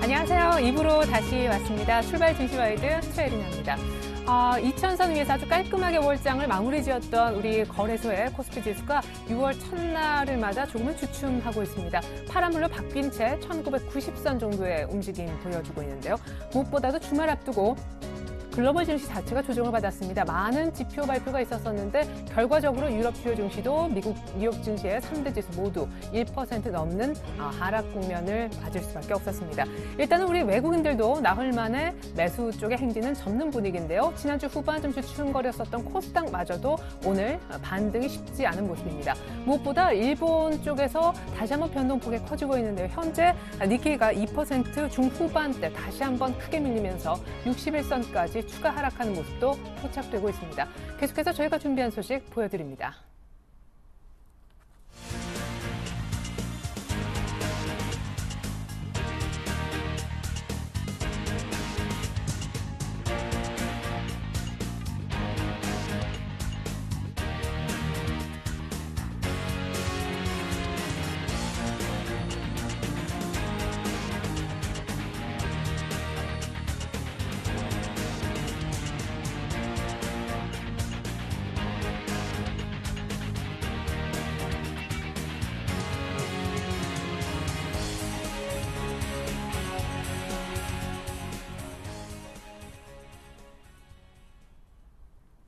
안녕하세요. 2부로 다시 왔습니다. 출발 증시와이드 최혜린입니다. 이천선 위에서 아주 깔끔하게 월장을 마무리 지었던 우리 거래소의 코스피 지수가 6월 첫날을 맞아 조금은 주춤하고 있습니다. 파란물로 바뀐 채 1990선 정도의 움직임 보여주고 있는데요. 무엇보다도 주말 앞두고 글로벌 증시 자체가 조정을 받았습니다. 많은 지표 발표가 있었었는데 결과적으로 유럽 주요 증시도 미국 뉴욕 증시의 3대 지수 모두 1% 넘는 하락 국면을 맞을 수밖에 없었습니다. 일단은 우리 외국인들도 나흘 만에 매수 쪽의 행진은 접는 분위기인데요. 지난주 후반 좀 주춤거렸었던 코스닥마저도 오늘 반등이 쉽지 않은 모습입니다. 무엇보다 일본 쪽에서 다시 한번 변동폭이 커지고 있는데요. 현재 니케이가 2% 중후반대 다시 한번 크게 밀리면서 61선까지 추가 하락하는 모습도 포착되고 있습니다. 계속해서 저희가 준비한 소식 보여드립니다.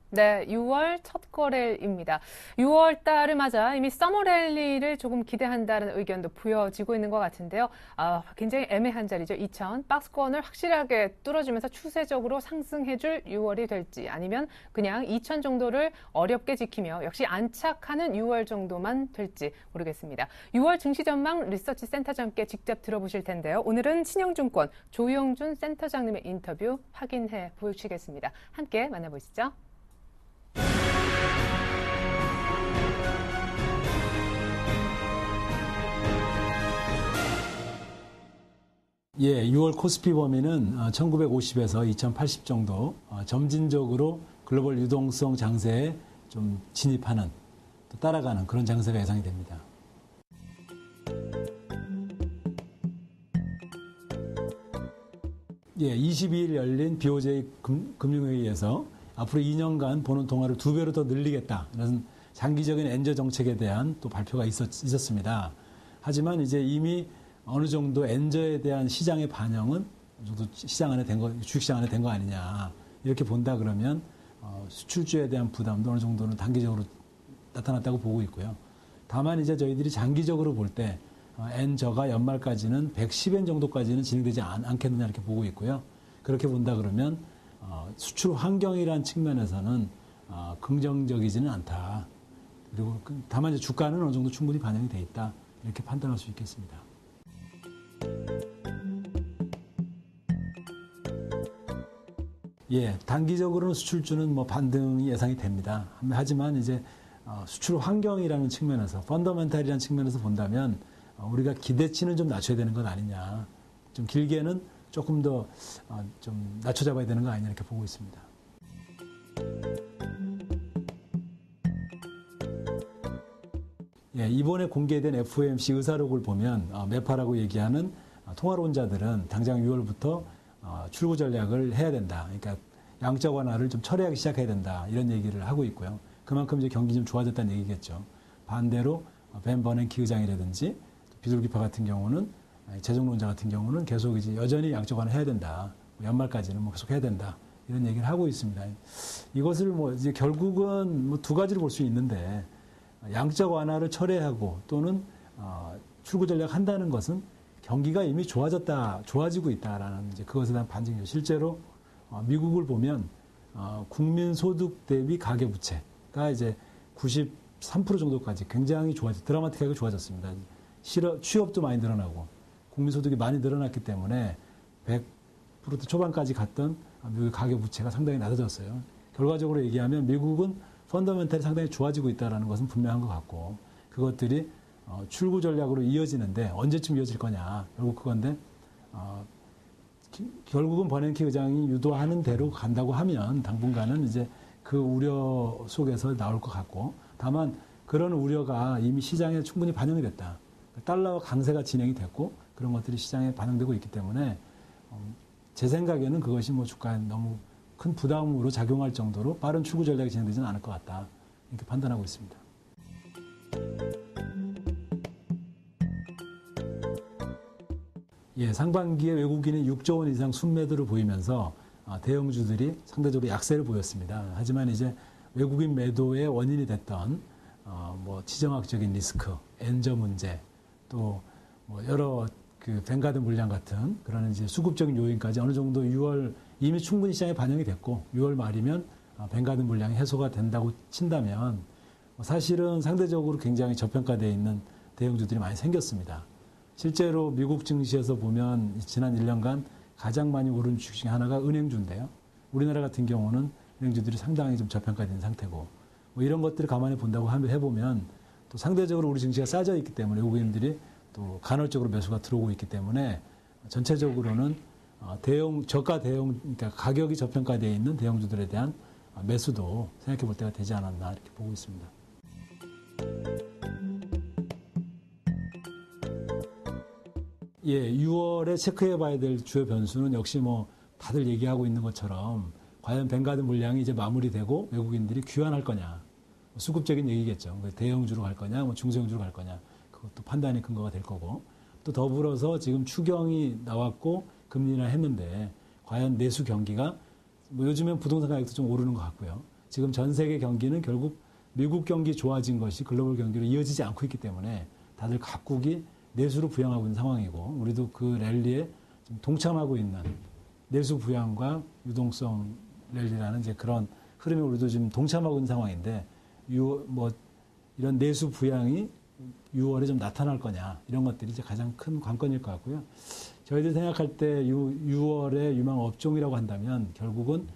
네, 6월 첫 거래일입니다. 6월 달을 맞아 이미 서머 랠리를 조금 기대한다는 의견도 보여지고 있는 것 같은데요. 굉장히 애매한 자리죠. 2000 박스권을 확실하게 뚫어주면서 추세적으로 상승해줄 6월이 될지 아니면 그냥 2000 정도를 어렵게 지키며 역시 안착하는 6월 정도만 될지 모르겠습니다. 6월 증시 전망 리서치 센터장께 직접 들어보실 텐데요. 오늘은 신영증권 조영준 센터장님의 인터뷰 확인해 보시겠습니다. 함께 만나보시죠. 예, 6월 코스피 범위는 1950에서 2080 정도 점진적으로 글로벌 유동성 장세에 좀 진입하는, 또 따라가는 그런 장세가 예상이 됩니다. 예, 22일 열린 BOJ 금융회의에서 앞으로 2년간 보는 통화를 2배로 더 늘리겠다. 이런 장기적인 엔저 정책에 대한 또 발표가 있었습니다. 하지만 이제 이미 어느 정도 엔저에 대한 시장의 반영은 어느 정도 시장 안에 된 거, 주식시장 안에 된 거 아니냐. 이렇게 본다 그러면 수출주에 대한 부담도 어느 정도는 단기적으로 나타났다고 보고 있고요. 다만 이제 저희들이 장기적으로 볼 때 엔저가 연말까지는 110엔 정도까지는 진행되지 않겠느냐 이렇게 보고 있고요. 그렇게 본다 그러면 수출 환경이라는 측면에서는 긍정적이지는 않다. 그리고 다만 이제 주가는 어느 정도 충분히 반영이 돼 있다. 이렇게 판단할 수 있겠습니다. 예, 단기적으로는 수출주는 뭐 반등이 예상이 됩니다. 하지만 이제 수출 환경이라는 측면에서, 펀더멘탈이라는 측면에서 본다면 우리가 기대치는 좀 낮춰야 되는 것 아니냐. 좀 길게는 조금 더 좀 낮춰잡아야 되는 거 아니냐 이렇게 보고 있습니다. 예, 이번에 공개된 FOMC 의사록을 보면 매파라고 얘기하는 통화론자들은 당장 6월부터 출구 전략을 해야 된다. 그러니까 양적 완화를 좀 철회하기 시작해야 된다. 이런 얘기를 하고 있고요. 그만큼 이제 경기 좀 좋아졌다는 얘기겠죠. 반대로 벤 버냉키 의장이라든지 비둘기파 같은 경우는, 재정론자 같은 경우는 계속 이제 여전히 양적 완화 해야 된다. 연말까지는 뭐 계속 해야 된다. 이런 얘기를 하고 있습니다. 이것을 뭐 이제 결국은 뭐 두 가지로 볼 수 있는데, 양적 완화를 철회하고 또는 출구 전략 한다는 것은 경기가 이미 좋아지고 있다라는 이제 그것에 대한 반증이죠. 실제로 미국을 보면 국민 소득 대비 가계 부채가 이제 93% 정도까지 굉장히 드라마틱하게 좋아졌습니다. 취업도 많이 늘어나고 국민 소득이 많이 늘어났기 때문에 100% 초반까지 갔던 미국의 가계 부채가 상당히 낮아졌어요. 결과적으로 얘기하면 미국은 펀더멘탈이 상당히 좋아지고 있다는 것은 분명한 것 같고, 그것들이 출구 전략으로 이어지는데 언제쯤 이어질 거냐. 결국 그건데 결국은 버냉키 의장이 유도하는 대로 간다고 하면 당분간은 이제 그 우려 속에서 나올 것 같고, 다만 그런 우려가 이미 시장에 충분히 반영이 됐다. 달러 강세가 진행이 됐고 그런 것들이 시장에 반영되고 있기 때문에 제 생각에는 그것이 뭐 주가에 너무 큰 부담으로 작용할 정도로 빠른 출구 전략이 진행되지는 않을 것 같다. 이렇게 판단하고 있습니다. 예, 상반기에 외국인이 6조 원 이상 순매도를 보이면서 대형주들이 상대적으로 약세를 보였습니다. 하지만 이제 외국인 매도의 원인이 됐던 뭐 지정학적인 리스크, 엔저 문제, 또 뭐 여러 그 뱅가드 물량 같은 그런 이제 수급적인 요인까지 어느 정도 6월 이미 충분히 시장에 반영이 됐고 6월 말이면 뱅가드 물량이 해소가 된다고 친다면 사실은 상대적으로 굉장히 저평가되어 있는 대형주들이 많이 생겼습니다. 실제로 미국 증시에서 보면 지난 1년간 가장 많이 오른 주식 중에 하나가 은행주인데요. 우리나라 같은 경우는 은행주들이 상당히 좀 저평가된 상태고 뭐 이런 것들을 감안해 본다고 해보면 또 상대적으로 우리 증시가 싸져 있기 때문에 외국인들이 또 간헐적으로 매수가 들어오고 있기 때문에 전체적으로는 저가 대형, 그러니까 가격이 저평가되어 있는 대형주들에 대한 매수도 생각해 볼 때가 되지 않았나 이렇게 보고 있습니다. 예, 6월에 체크해 봐야 될 주요 변수는 역시 뭐 다들 얘기하고 있는 것처럼 과연 뱅가드 물량이 이제 마무리되고 외국인들이 귀환할 거냐. 수급적인 얘기겠죠. 대형주로 갈 거냐, 뭐 중소형주로 갈 거냐. 그것도 판단이 근거가 될 거고. 또 더불어서 지금 추경이 나왔고 금리나 했는데 과연 내수 경기가 뭐 요즘엔 부동산 가격도 좀 오르는 것 같고요. 지금 전 세계 경기는 결국 미국 경기 좋아진 것이 글로벌 경기로 이어지지 않고 있기 때문에 다들 각국이 내수로 부양하고 있는 상황이고 우리도 그 랠리에 좀 동참하고 있는 내수 부양과 유동성 랠리라는 이제 그런 흐름에 우리도 지금 동참하고 있는 상황인데 뭐 이런 내수 부양이 6월에 좀 나타날 거냐 이런 것들이 이제 가장 큰 관건일 것 같고요. 저희들이 생각할 때 6월에 유망 업종이라고 한다면 결국은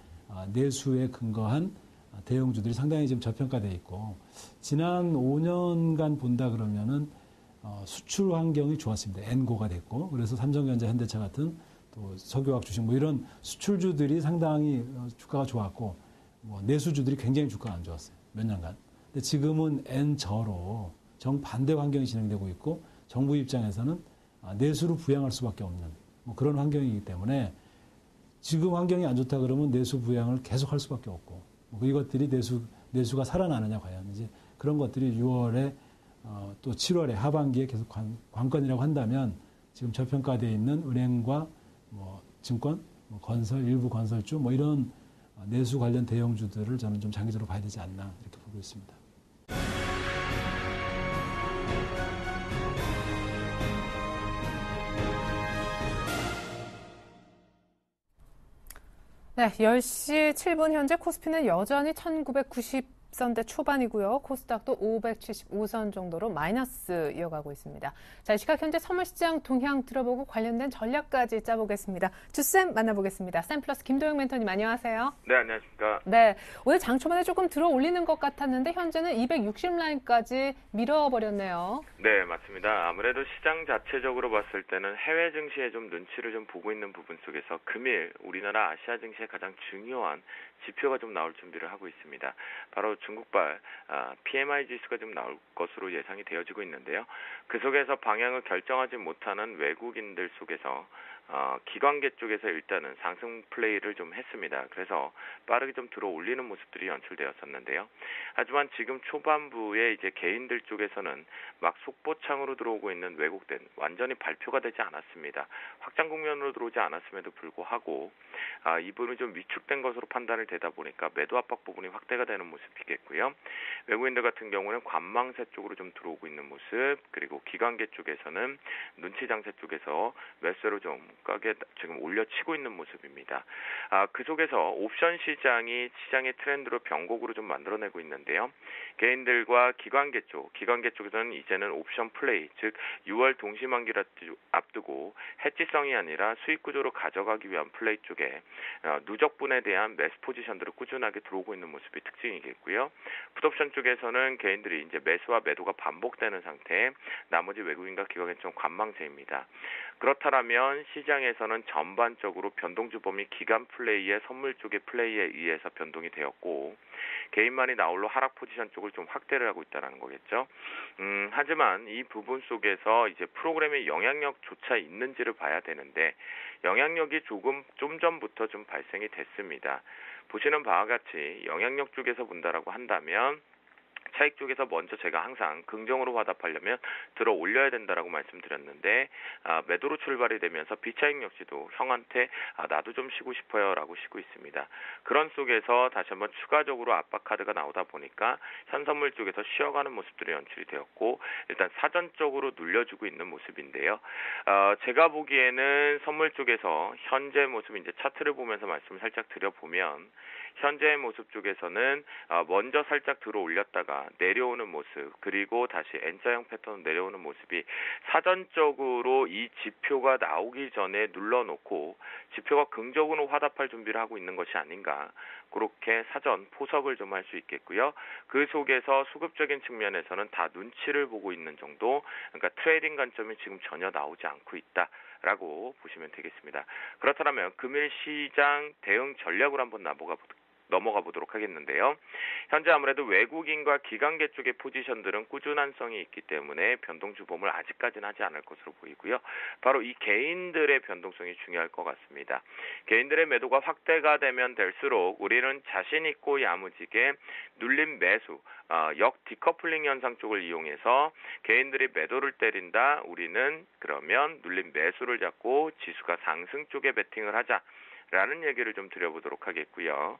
내수에 근거한 대형주들이 상당히 지금 저평가되어 있고 지난 5년간 본다 그러면은 수출 환경이 좋았습니다. 엔고가 됐고 그래서 삼성전자, 현대차 같은 또 석유화학 주식 뭐 이런 수출주들이 상당히 주가가 좋았고 뭐 내수주들이 굉장히 주가가 안 좋았어요. 몇 년간. 근데 지금은 엔저로 정반대 환경이 진행되고 있고 정부 입장에서는 내수로 부양할 수밖에 없는 뭐 그런 환경이기 때문에 지금 환경이 안 좋다 그러면 내수 부양을 계속할 수밖에 없고 뭐 이것들이 내수가 살아나느냐 과연 이제 그런 것들이 6월에 또 7월에 하반기에 계속 관건이라고 한다면 지금 저평가되어 있는 은행과 뭐 증권, 뭐 건설, 일부 건설주 뭐 이런 내수 관련 대형주들을 저는 좀 장기적으로 봐야 되지 않나 이렇게 보고 있습니다. 네, 10시 7분 현재 코스피는 여전히 1990선대 초반이고요. 코스닥도 575선 정도로 마이너스 이어가고 있습니다. 자, 이 시각 현재 선물시장 동향 들어보고 관련된 전략까지 짜보겠습니다. 주쌤 만나보겠습니다. 샘플러스 김도영 멘토님 안녕하세요. 네, 안녕하십니까. 네, 오늘 장 초반에 조금 들어 올리는 것 같았는데 현재는 260라인까지 밀어버렸네요. 네, 맞습니다. 아무래도 시장 자체적으로 봤을 때는 해외 증시에 좀 눈치를 좀 보고 있는 부분 속에서 금일 우리나라 아시아 증시의 가장 중요한 지표가 좀 나올 준비를 하고 있습니다. 바로 중국발 PMI 지수가 좀 나올 것으로 예상이 되어지고 있는데요. 그 속에서 방향을 결정하지 못하는 외국인들 속에서 기관계 쪽에서 일단은 상승 플레이를 좀 했습니다. 그래서 빠르게 좀 들어 올리는 모습들이 연출되었었는데요. 하지만 지금 초반부에 이제 개인들 쪽에서는 막 속보창으로 들어오고 있는 왜곡된 완전히 발표가 되지 않았습니다. 확장 국면으로 들어오지 않았음에도 불구하고 이 부분이 좀 위축된 것으로 판단을 되다 보니까 매도 압박 부분이 확대가 되는 모습이겠고요. 외국인들 같은 경우는 관망세 쪽으로 좀 들어오고 있는 모습, 그리고 기관계 쪽에서는 눈치 장세 쪽에서 매수로 좀 가게 지금 올려치고 있는 모습입니다. 그 속에서 옵션 시장이 시장의 트렌드로 변곡으로 좀 만들어내고 있는데요. 개인들과 기관계 쪽에서는 이제는 옵션 플레이, 즉 6월 동시만기를 앞두고 해지성이 아니라 수익 구조로 가져가기 위한 플레이 쪽에 누적분에 대한 매수 포지션들을 꾸준하게 들어오고 있는 모습이 특징이겠고요. 풋옵션 쪽에서는 개인들이 이제 매수와 매도가 반복되는 상태에 나머지 외국인과 기관계 쪽 관망세입니다. 그렇다면 시장에서는 전반적으로 변동주범이 기간 플레이의 선물 쪽의 플레이에 의해서 변동이 되었고 개인만이 나홀로 하락 포지션 쪽을 좀 확대를 하고 있다는 거겠죠. 하지만 이 부분 속에서 이제 프로그램의 영향력조차 있는지를 봐야 되는데 영향력이 좀 전부터 좀 발생이 됐습니다. 보시는 바와 같이 영향력 쪽에서 본다라고 한다면 차익 쪽에서 먼저 제가 항상 긍정으로 화답하려면 들어 올려야 된다라고 말씀드렸는데 매도로 출발이 되면서 비차익 역시도 형한테 나도 좀 쉬고 싶어요라고 쉬고 있습니다. 그런 속에서 다시 한번 추가적으로 압박 카드가 나오다 보니까 현선물 쪽에서 쉬어가는 모습들이 연출이 되었고 일단 사전적으로 눌려주고 있는 모습인데요. 제가 보기에는 선물 쪽에서 현재 모습 이제 차트를 보면서 말씀을 살짝 드려보면 현재의 모습 쪽에서는 먼저 살짝 들어 올렸다가 내려오는 모습 그리고 다시 N자형 패턴 내려오는 모습이 사전적으로 이 지표가 나오기 전에 눌러놓고 지표가 긍정으로 화답할 준비를 하고 있는 것이 아닌가 그렇게 사전 포석을 좀 할 수 있겠고요. 그 속에서 수급적인 측면에서는 다 눈치를 보고 있는 정도 그러니까 트레이딩 관점이 지금 전혀 나오지 않고 있다. 라고 보시면 되겠습니다. 그렇다면 금일 시장 대응 전략으로 한번 넘어가 보도록 하겠는데요. 현재 아무래도 외국인과 기관계 쪽의 포지션들은 꾸준한성이 있기 때문에 변동 주범을 아직까지는 하지 않을 것으로 보이고요. 바로 이 개인들의 변동성이 중요할 것 같습니다. 개인들의 매도가 확대가 되면 될수록 우리는 자신 있고 야무지게 눌림 매수, 역 디커플링 현상 쪽을 이용해서 개인들이 매도를 때린다. 우리는 그러면 눌림 매수를 잡고 지수가 상승 쪽에 베팅을 하자라는 얘기를 좀 드려보도록 하겠고요.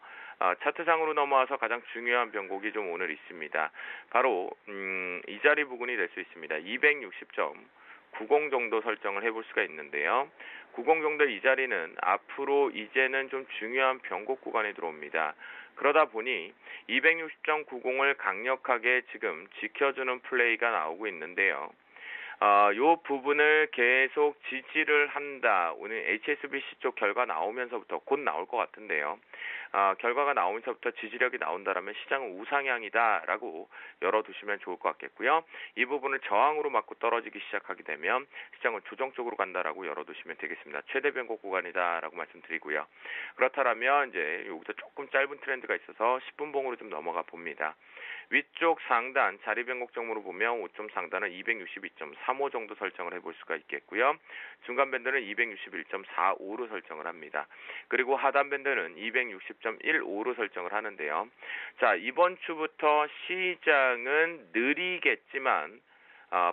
차트상으로 넘어와서 가장 중요한 변곡이 좀 오늘 있습니다. 바로 이 자리 부근이 될 수 있습니다. 260.90 정도 설정을 해볼 수가 있는데요. 90 정도 이 자리는 앞으로 이제는 좀 중요한 변곡 구간이 들어옵니다. 그러다 보니 260.90을 강력하게 지금 지켜주는 플레이가 나오고 있는데요. 요 부분을 계속 지지를 한다. 오늘 HSBC 쪽 결과 나오면서부터 곧 나올 것 같은데요. 결과가 나오면서부터 지지력이 나온다라면 시장은 우상향이다라고 열어두시면 좋을 것 같겠고요. 이 부분을 저항으로 맞고 떨어지기 시작하게 되면 시장은 조정 쪽으로 간다라고 열어두시면 되겠습니다. 최대 변곡 구간이다라고 말씀드리고요. 그렇다면 이제 여기서 조금 짧은 트렌드가 있어서 10분 봉으로 좀 넘어가 봅니다. 위쪽 상단 자리 변곡 정도로 보면 5점 상단은 262.35 정도 설정을 해볼 수가 있겠고요. 중간 밴드는 261.45로 설정을 합니다. 그리고 하단 밴드는 260.15로 설정을 하는데요. 자, 이번 주부터 시장은 느리겠지만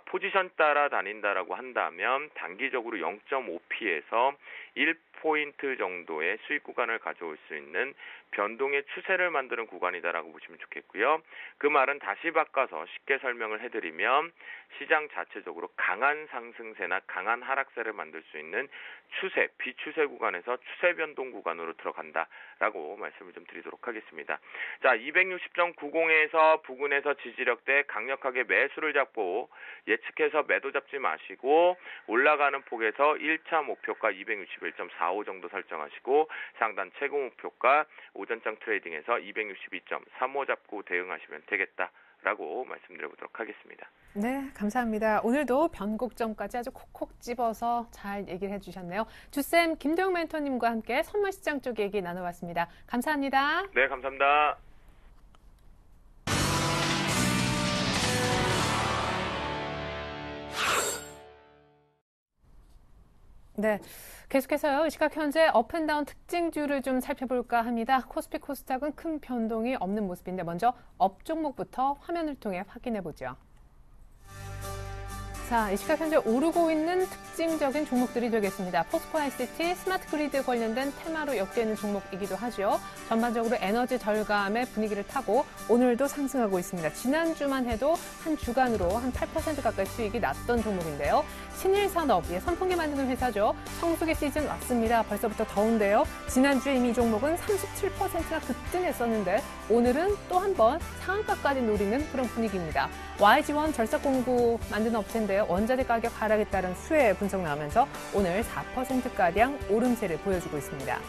포지션 따라 다닌다라고 한다면 단기적으로 0.5p에서 1포인트 정도의 수익 구간을 가져올 수 있는 변동의 추세를 만드는 구간이다라고 보시면 좋겠고요. 그 말은 다시 바꿔서 쉽게 설명을 해드리면 시장 자체적으로 강한 상승세나 강한 하락세를 만들 수 있는 추세, 비추세 구간에서 추세 변동 구간으로 들어간다라고 말씀을 좀 드리도록 하겠습니다. 자, 260.90에서 부근에서 지지력대 강력하게 매수를 잡고 예측해서 매도 잡지 마시고 올라가는 폭에서 1차 목표가 261.45 정도 설정하시고 상단 최고 목표가 오전장 트레이딩에서 262.35 잡고 대응하시면 되겠다라고 말씀드려보도록 하겠습니다. 네, 감사합니다. 오늘도 변곡점까지 아주 콕콕 집어서 잘 얘기를 해주셨네요. 주쌤 김도영 멘토님과 함께 선물시장 쪽 얘기 나눠봤습니다. 감사합니다. 네, 감사합니다. 네, 계속해서요. 이 시각 현재 업앤다운 특징주를 좀 살펴볼까 합니다. 코스피 코스닥은 큰 변동이 없는 모습인데 먼저 업 종목부터 화면을 통해 확인해보죠. 자, 이 시각 현재 오르고 있는 특징적인 종목들이 되겠습니다. 포스코 ICT, 스마트 그리드 관련된 테마로 엮여있는 종목이기도 하죠. 전반적으로 에너지 절감의 분위기를 타고 오늘도 상승하고 있습니다. 지난주만 해도 한 주간으로 한 8% 가까이 수익이 났던 종목인데요. 신일산업, 선풍기 만드는 회사죠. 성수기 시즌 왔습니다. 벌써부터 더운데요. 지난주에 이미 이 종목은 37%나 급등했었는데 오늘은 또 한 번 상한가까지 노리는 그런 분위기입니다. YG1 절삭 공구 만드는 업체인데요. 원자재 가격 하락에 따른 수혜 분석 나오면서 오늘 4%가량 오름세를 보여주고 있습니다.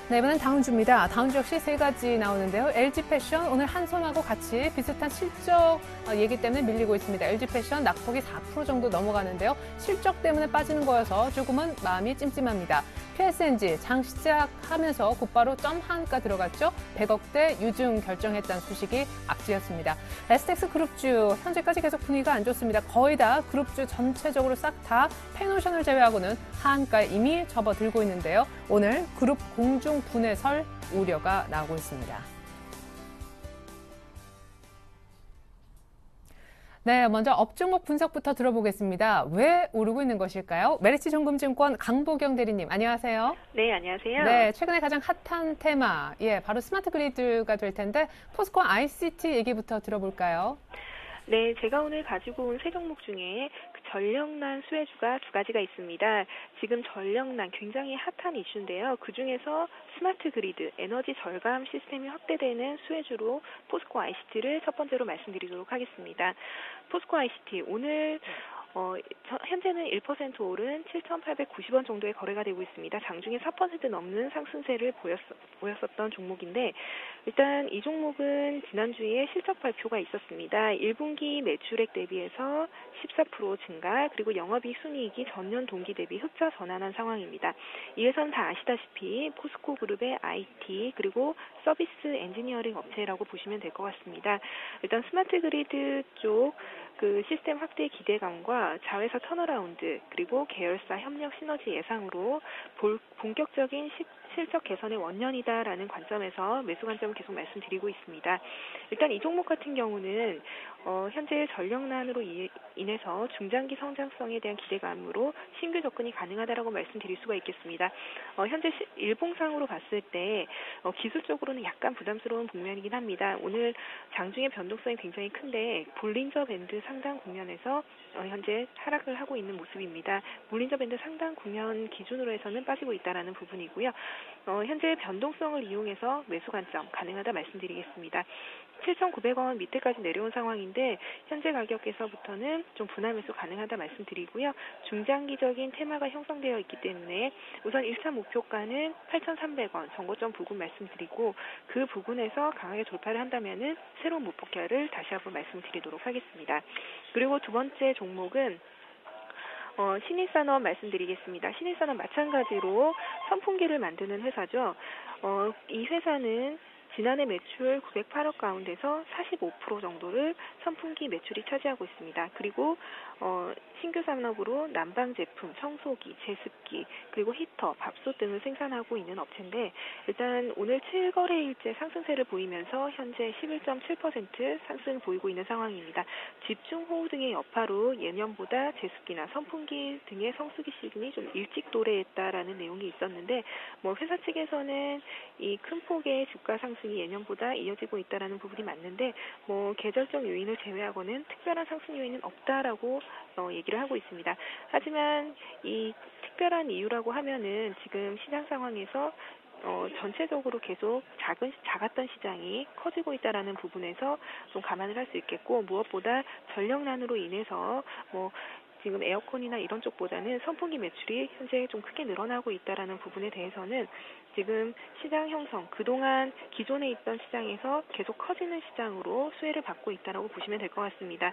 네, 이번엔 다운주입니다. 다운주 역시 세 가지 나오는데요. LG패션 오늘 한손하고 같이 비슷한 실적 얘기 때문에 밀리고 있습니다. LG패션 낙폭이 4% 정도 넘어가는데요. 실적 때문에 빠지는 거여서 조금은 마음이 찜찜합니다. PSNG 장 시작하면서 곧바로 점 한가 들어갔죠. 100억대 유증 결정했다는 소식이 앞지었습니다. STX 그룹주 현재까지 계속 분위기가 안 좋습니다. 거의 다 그룹주 전체적으로 싹 다 펜오션을 제외하고는 하한가에 이미 접어들고 있는데요. 오늘 그룹 공중 분해설 우려가 나오고 있습니다. 네, 먼저 업종목 분석부터 들어보겠습니다. 왜 오르고 있는 것일까요? 메리츠 정금증권 강보경 대리님, 안녕하세요. 네, 안녕하세요. 네, 최근에 가장 핫한 테마, 바로 스마트 그리드가 될 텐데 포스코 ICT 얘기부터 들어볼까요? 네, 제가 오늘 가지고 온 세 종목 중에 전력난 수혜주가 두 가지가 있습니다. 지금 전력난 굉장히 핫한 이슈인데요. 그중에서 스마트 그리드, 에너지 절감 시스템이 확대되는 수혜주로 포스코 ICT를 첫 번째로 말씀드리도록 하겠습니다. 포스코 ICT 오늘 현재는 1% 오른 7,890원 정도의 거래가 되고 있습니다. 장중에 4% 넘는 상승세를 보였었던 종목인데 일단 이 종목은 지난주에 실적 발표가 있었습니다. 1분기 매출액 대비해서 14% 증가 그리고 영업이익 순이익이 전년 동기 대비 흑자 전환한 상황입니다. 이에선 다 아시다시피 포스코 그룹의 IT 그리고 서비스 엔지니어링 업체라고 보시면 될 것 같습니다. 일단 스마트 그리드 쪽 그 시스템 확대 기대감과 자회사 턴어라운드 그리고 계열사 협력 시너지 예상으로 본격적인 실적 개선의 원년이다라는 관점에서 매수 관점을 계속 말씀드리고 있습니다. 일단 이 종목 같은 경우는 현재 전력난으로 인해서 중장기 성장성에 대한 기대감으로 신규 접근이 가능하다라고 말씀드릴 수가 있겠습니다. 현재 일봉상으로 봤을 때 기술적으로는 약간 부담스러운 국면이긴 합니다. 오늘 장중의 변동성이 굉장히 큰데 볼린저 밴드 상단 국면에서 현재 하락을 하고 있는 모습입니다. 볼린저 밴드 상단 국면 기준으로 해서는 빠지고 있다라는 부분이고요. 현재 변동성을 이용해서 매수 관점 가능하다 말씀드리겠습니다. 7,900원 밑에까지 내려온 상황인데 현재 가격에서부터는 좀 분할 매수 가능하다 말씀드리고요. 중장기적인 테마가 형성되어 있기 때문에 우선 1차 목표가는 8,300원 정고점 부근 말씀드리고 그 부근에서 강하게 돌파를 한다면은 새로운 목표가를 다시 한번 말씀드리도록 하겠습니다. 그리고 두 번째 종목은 신일산업 말씀드리겠습니다. 신일산업 마찬가지로 선풍기를 만드는 회사죠. 이 회사는 지난해 매출 908억 가운데서 45% 정도를 선풍기 매출이 차지하고 있습니다. 그리고 신규 산업으로 난방 제품, 청소기, 제습기, 그리고 히터, 밥솥 등을 생산하고 있는 업체인데 일단 오늘 7거래일째 상승세를 보이면서 현재 11.7% 상승을 보이고 있는 상황입니다. 집중호우 등의 여파로 예년보다 제습기나 선풍기 등의 성수기 시즌이 좀 일찍 도래했다라는 내용이 있었는데 회사 측에서는 이 큰 폭의 주가 상승이 예년보다 이어지고 있다라는 부분이 맞는데 계절적 요인을 제외하고는 특별한 상승 요인은 없다라고 얘기를 하고 있습니다. 하지만 이 특별한 이유라고 하면은 지금 시장 상황에서 전체적으로 계속 작았던 시장이 커지고 있다라는 부분에서 좀 감안을 할 수 있겠고 무엇보다 전력난으로 인해서 지금 에어컨이나 이런 쪽보다는 선풍기 매출이 현재 좀 크게 늘어나고 있다라는 부분에 대해서는 지금 시장 형성, 그동안 기존에 있던 시장에서 계속 커지는 시장으로 수혜를 받고 있다라고 보시면 될 것 같습니다.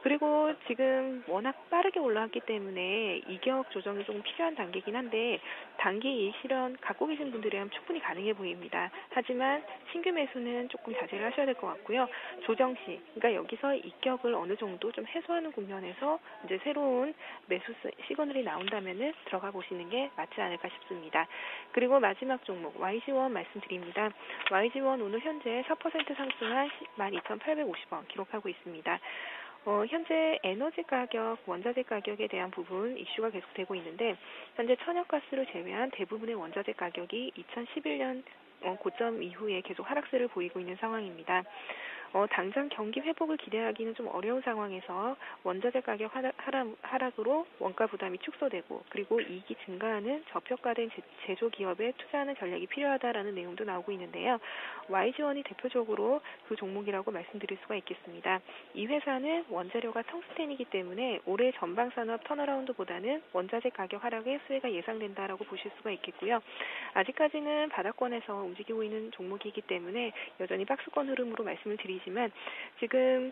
그리고 지금 워낙 빠르게 올라왔기 때문에 이격 조정이 좀 필요한 단계이긴 한데 단기 이익 실현 갖고 계신 분들이라면 충분히 가능해 보입니다. 하지만 신규 매수는 조금 자제를 하셔야 될 것 같고요. 조정 시, 그러니까 여기서 이격을 어느 정도 좀 해소하는 국면에서 이제 새로운 매수 시그널이 나온다면은 들어가 보시는 게 맞지 않을까 싶습니다. 그리고 마지막 종목 YG원 말씀드립니다. YG원 오늘 현재 4% 상승한 12,850원 기록하고 있습니다. 현재 에너지 가격, 원자재 가격에 대한 부분 이슈가 계속되고 있는데 현재 천연가스를 제외한 대부분의 원자재 가격이 2011년 고점 이후에 계속 하락세를 보이고 있는 상황입니다. 당장 경기 회복을 기대하기는 좀 어려운 상황에서 원자재 가격 하락으로 원가 부담이 축소되고 그리고 이익이 증가하는 저평가된 제조기업에 투자하는 전략이 필요하다라는 내용도 나오고 있는데요. YG원이 대표적으로 그 종목이라고 말씀드릴 수가 있겠습니다. 이 회사는 원재료가 텅스텐이기 때문에 올해 전방산업 턴어라운드보다는 원자재 가격 하락의 수혜가 예상된다라고 보실 수가 있겠고요. 아직까지는 바닥권에서 움직이고 있는 종목이기 때문에 여전히 박스권 흐름으로 말씀을 드리지만 지금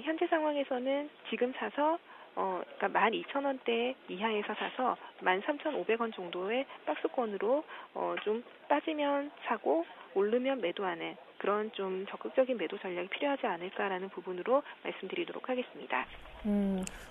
현재 상황에서는 지금 사서 그러니까 12,000원대 이하에서 사서 13,500원 정도의 박스권으로 좀 빠지면 사고 오르면 매도하는 그런 좀 적극적인 매도 전략이 필요하지 않을까라는 부분으로 말씀드리도록 하겠습니다.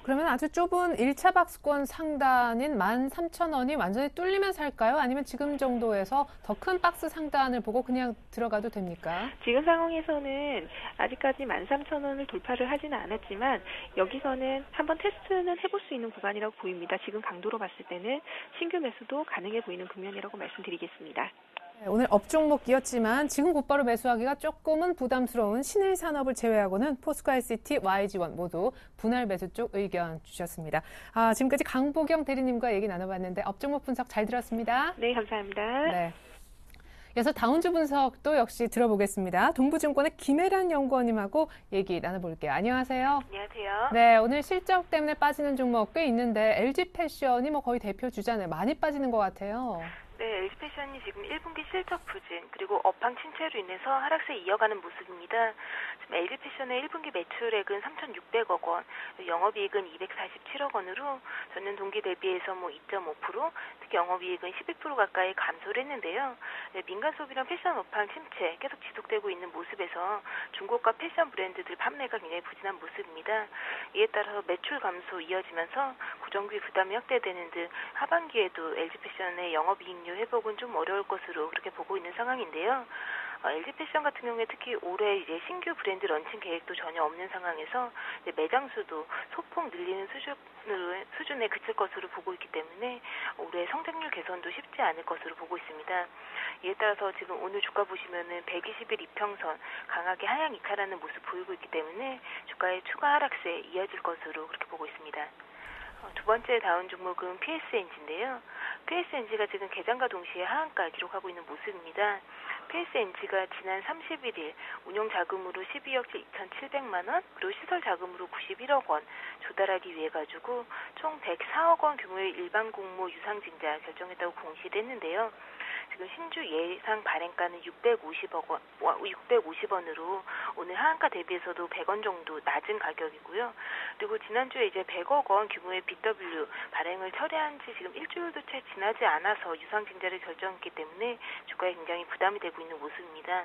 그러면 아주 좁은 1차 박스권 상단인 13,000원이 완전히 뚫리면 살까요? 아니면 지금 정도에서 더 큰 박스 상단을 보고 그냥 들어가도 됩니까? 지금 상황에서는 아직까지 13,000원을 돌파를 하지는 않았지만 여기서는 한번 테스트는 해볼 수 있는 구간이라고 보입니다. 지금 강도로 봤을 때는 신규 매수도 가능해 보이는 국면이라고 말씀드리겠습니다. 오늘 업종목 끼었지만 지금 곧바로 매수하기가 조금은 부담스러운 신일산업을 제외하고는 포스코 ICT, YG원 모두 분할 매수 쪽 의견 주셨습니다. 지금까지 강보경 대리님과 얘기 나눠봤는데 업종목 분석 잘 들었습니다. 네, 감사합니다. 네. 이어서 다운주 분석도 역시 들어보겠습니다. 동부증권의 김혜란 연구원님하고 얘기 나눠볼게요. 안녕하세요. 안녕하세요. 네, 오늘 실적 때문에 빠지는 종목 꽤 있는데 LG패션이 거의 대표 주자네요. 많이 빠지는 것 같아요. 네, LG패션이 지금 1분기 실적 부진 그리고 업황 침체로 인해서 하락세 이어가는 모습입니다. 지금 LG패션의 1분기 매출액은 3,600억 원, 영업이익은 247억 원으로 전년 동기 대비해서 2.5%, 특히 영업이익은 11% 가까이 감소를 했는데요. 네, 민간 소비랑 패션 업황 침체 계속 지속되고 있는 모습에서 중고가 패션 브랜드들 판매가 굉장히 부진한 모습입니다. 이에 따라서 매출 감소 이어지면서 고정비 부담이 확대되는 등 하반기에도 LG패션의 영업이익률 회복은 좀 어려울 것으로 그렇게 보고 있는 상황인데요. LG패션 같은 경우에 특히 올해 이제 신규 브랜드 런칭 계획도 전혀 없는 상황에서 매장 수도 소폭 늘리는 수준에 그칠 것으로 보고 있기 때문에 올해 성장률 개선도 쉽지 않을 것으로 보고 있습니다. 이에 따라서 지금 오늘 주가 보시면은 120일 이평선 강하게 하향 이탈하는 모습 보이고 있기 때문에 주가의 추가 하락세 이어질 것으로 그렇게 보고 있습니다. 두 번째 다운 종목은 PSNG인데요. PSNG가 지금 개장과 동시에 하한가 기록하고 있는 모습입니다. PSNG가 지난 31일 운용 자금으로 12억 2,700만 원, 그리고 시설 자금으로 91억 원 조달하기 위해 가지고 총 104억 원 규모의 일반 공모 유상증자 결정했다고 공시를 했는데요. 지금 신주 예상 발행가는 650원으로 오늘 하한가 대비해서도 100원 정도 낮은 가격이고요. 그리고 지난주에 이제 100억 원 규모의 BW 발행을 철회한 지 지금 일주일도 채 지나지 않아서 유상증자를 결정했기 때문에 주가에 굉장히 부담이 되고 있는 모습입니다.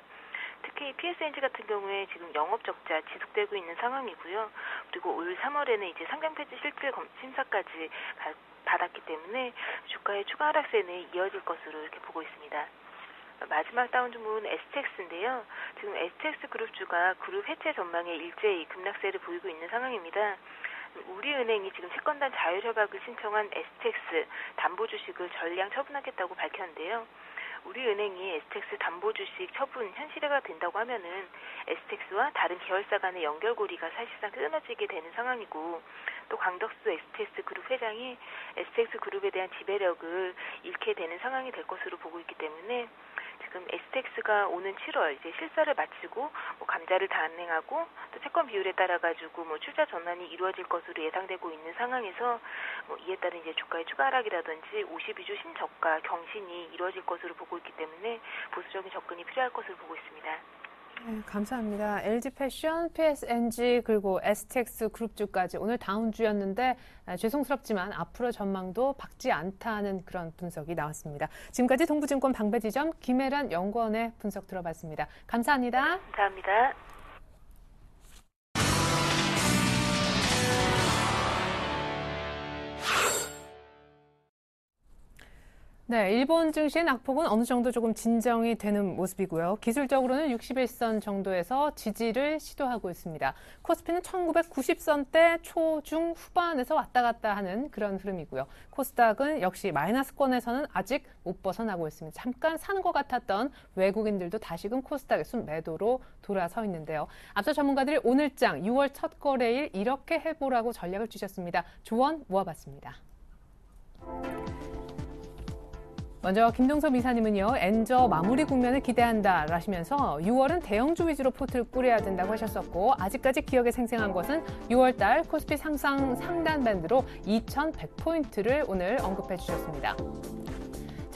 특히 PSNG 같은 경우에 지금 영업 적자 지속되고 있는 상황이고요. 그리고 올 3월에는 이제 상장 폐지 실질 심사까지 받았기 때문에 주가의 추가 하락세는 이어질 것으로 이렇게 보고 있습니다. 마지막 다운 종목은 STX인데요. 지금 STX 그룹주가 그룹 해체 전망에 일제히 급락세를 보이고 있는 상황입니다. 우리은행이 지금 채권단 자율협약을 신청한 STX 담보 주식을 전량 처분하겠다고 밝혔는데요. 우리은행이 STX 담보 주식 처분 현실화가 된다고 하면은 STX와 다른 계열사 간의 연결고리가 사실상 끊어지게 되는 상황이고, 또 강덕수 STX 그룹 회장이 STX 그룹에 대한 지배력을 잃게 되는 상황이 될 것으로 보고 있기 때문에 지금 STX가 오는 7월 이제 실사를 마치고 감자를 단행하고 또 채권 비율에 따라 가지고 출자 전환이 이루어질 것으로 예상되고 있는 상황에서 이에 따른 이제 주가의 추가 하락이라든지 52주 신저가 경신이 이루어질 것으로 보고 있기 때문에 보수적인 접근이 필요할 것으로 보고 있습니다. 네, 감사합니다. LG패션, PSNG 그리고 STX 그룹주까지 오늘 다운주였는데 죄송스럽지만 앞으로 전망도 밝지 않다는 그런 분석이 나왔습니다. 지금까지 동부증권 방배지점 김혜란 연구원의 분석 들어봤습니다. 감사합니다. 감사합니다. 네, 일본 증시의 낙폭은 어느 정도 조금 진정이 되는 모습이고요. 기술적으로는 61선 정도에서 지지를 시도하고 있습니다. 코스피는 1990선대 초중 후반에서 왔다 갔다 하는 그런 흐름이고요. 코스닥은 역시 마이너스권에서는 아직 못 벗어나고 있습니다. 잠깐 사는 것 같았던 외국인들도 다시금 코스닥의 순매도로 돌아서 있는데요. 앞서 전문가들이 오늘장 6월 첫 거래일 이렇게 해보라고 전략을 주셨습니다. 조언 모아봤습니다. 먼저 김동섭 이사님은요, 엔저 마무리 국면을 기대한다 라시면서 6월은 대형주 위주로 포트를 꾸려야 된다고 하셨었고, 아직까지 기억에 생생한 것은 6월 달 코스피 상단 밴드로 2100포인트를 오늘 언급해 주셨습니다.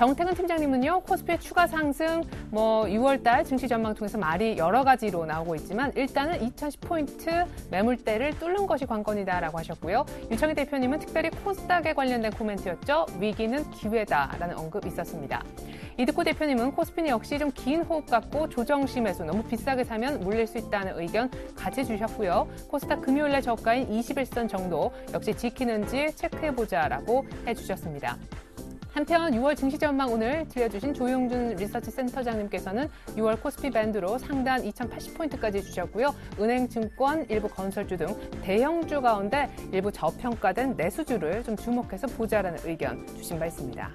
정태근 팀장님은요, 코스피 추가 상승, 6월달 증시 전망 통해서 말이 여러 가지로 나오고 있지만 일단은 2010포인트 매물대를 뚫는 것이 관건이다라고 하셨고요. 유창희 대표님은 특별히 코스닥에 관련된 코멘트였죠. 위기는 기회다라는 언급 있었습니다. 이드코 대표님은 코스피는 역시 좀 긴 호흡 갖고 조정시 매수, 너무 비싸게 사면 물릴 수 있다는 의견 같이 주셨고요. 코스닥 금요일날 저가인 21선 정도 역시 지키는지 체크해보자라고 해주셨습니다. 한편 6월 증시 전망 오늘 들려주신 조용준 리서치 센터장님께서는 6월 코스피 밴드로 상단 2080포인트까지 주셨고요. 은행, 증권, 일부 건설주 등 대형주 가운데 일부 저평가된 내수주를 좀 주목해서 보자라는 의견 주신 바 있습니다.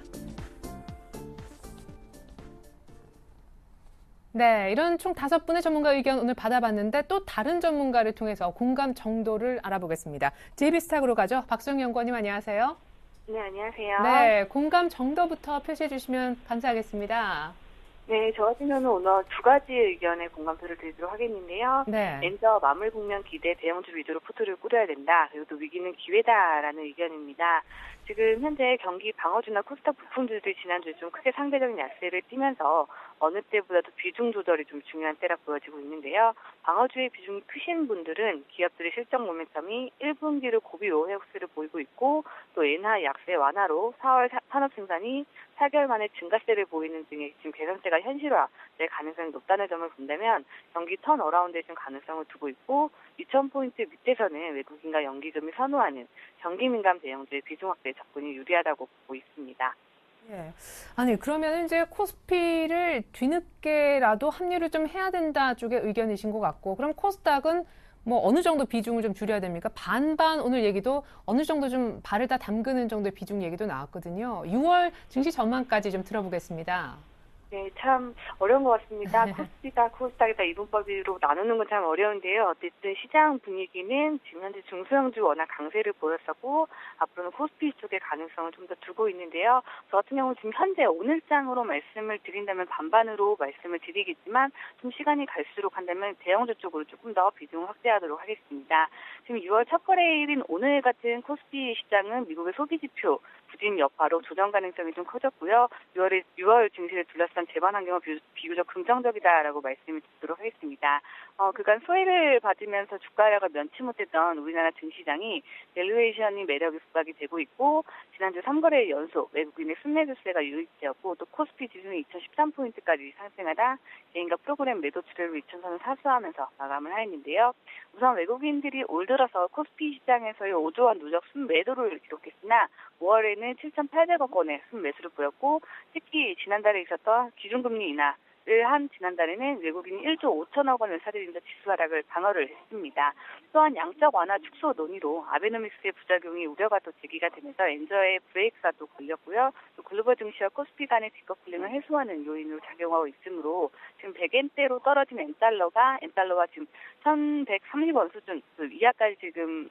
네, 이런 총 5분의 전문가 의견 오늘 받아봤는데 또 다른 전문가를 통해서 공감 정도를 알아보겠습니다. JB스탁으로 가죠. 박수영 연구원님 안녕하세요. 네, 안녕하세요. 네, 공감 정도부터 표시해 주시면 감사하겠습니다. 네, 저 같은 경우는 오늘 두 가지 의견의 공감표를 드리도록 하겠는데요. 네. 먼저 마물 국면 기대 대형주 위주로 포트를 꾸려야 된다. 그리고 또 위기는 기회다라는 의견입니다. 지금 현재 경기 방어주나 코스닥 부품주들이 지난주에 좀 크게 상대적인 약세를 띠면서 어느 때보다도 비중 조절이 좀 중요한 때라 보여지고 있는데요. 방어주의 비중이 크신 분들은 기업들의 실적 모멘텀이 1분기를 고비로 회복세를 보이고 있고 또 엔화 약세 완화로 4월 산업 생산이 4개월 만에 증가세를 보이는 등의 지금 개선세가 현실화될 가능성이 높다는 점을 본다면 경기 턴어라운드의 좀 가능성을 두고 있고 2,000포인트 밑에서는 외국인과 연기금이 선호하는 경기 민감 대형주의 비중 확대 접근이 유리하다고 보고 있습니다. 예. 아니, 그러면 이제 코스피를 뒤늦게라도 합류를 좀 해야 된다 쪽의 의견이신 것 같고, 그럼 코스닥은 어느 정도 비중을 좀 줄여야 됩니까? 반반 오늘 얘기도 어느 정도 좀 발을 다 담그는 정도의 비중 얘기도 나왔거든요. 6월 증시 전망까지 좀 들어보겠습니다. 네, 참 어려운 것 같습니다. 코스피가 코스닥이다 이분법으로 나누는 건 참 어려운데요. 어쨌든 시장 분위기는 지금 현재 중소형주 워낙 강세를 보였었고 앞으로는 코스피 쪽의 가능성을 좀 더 두고 있는데요. 저 같은 경우는 지금 현재 오늘장으로 말씀을 드린다면 반반으로 말씀을 드리겠지만 좀 시간이 갈수록 한다면 대형주 쪽으로 조금 더 비중을 확대하도록 하겠습니다. 지금 6월 첫 거래일인 오늘 같은 코스피 시장은 미국의 소비지표 부진 여파로 조정 가능성이 좀 커졌고요. 6월 증시를 둘러싼 재반 환경은 비교적 긍정적이다라고 말씀을 드리도록 하겠습니다. 그간 소외를 받으면서 주가가 면치 못했던 우리나라 증시장이 밸류에이션이 매력이 부각이 되고 있고 지난주 3거래 연속 외국인의 순매수세가 유입되었고 또 코스피 지수는 2013포인트까지 상승하다 개인과 프로그램 매도 추세로 2,000선을 사수하면서 마감을 하였는데요. 우선 외국인들이 올 들어서 코스피 시장에서의 5조 원 누적 순매도를 기록했으나 5월에는 7,800억 원의 순매수를 보였고 특히 지난달에 있었던 기준금리 인하를 한 지난달에는 외국인이 1조 5천억 원을 사들이면서 지수 하락을 방어를 했습니다. 또한 양적 완화 축소 논의로 아베노믹스의 부작용이 우려가 또 제기가 되면서 엔저의 브레이크가 또 걸렸고요. 또 글로벌 증시와 코스피 간의 디커플링을 해소하는 요인으로 작용하고 있으므로 지금 100엔대로 떨어진 엔달러가 지금 1,130원 수준 그 이하까지 지금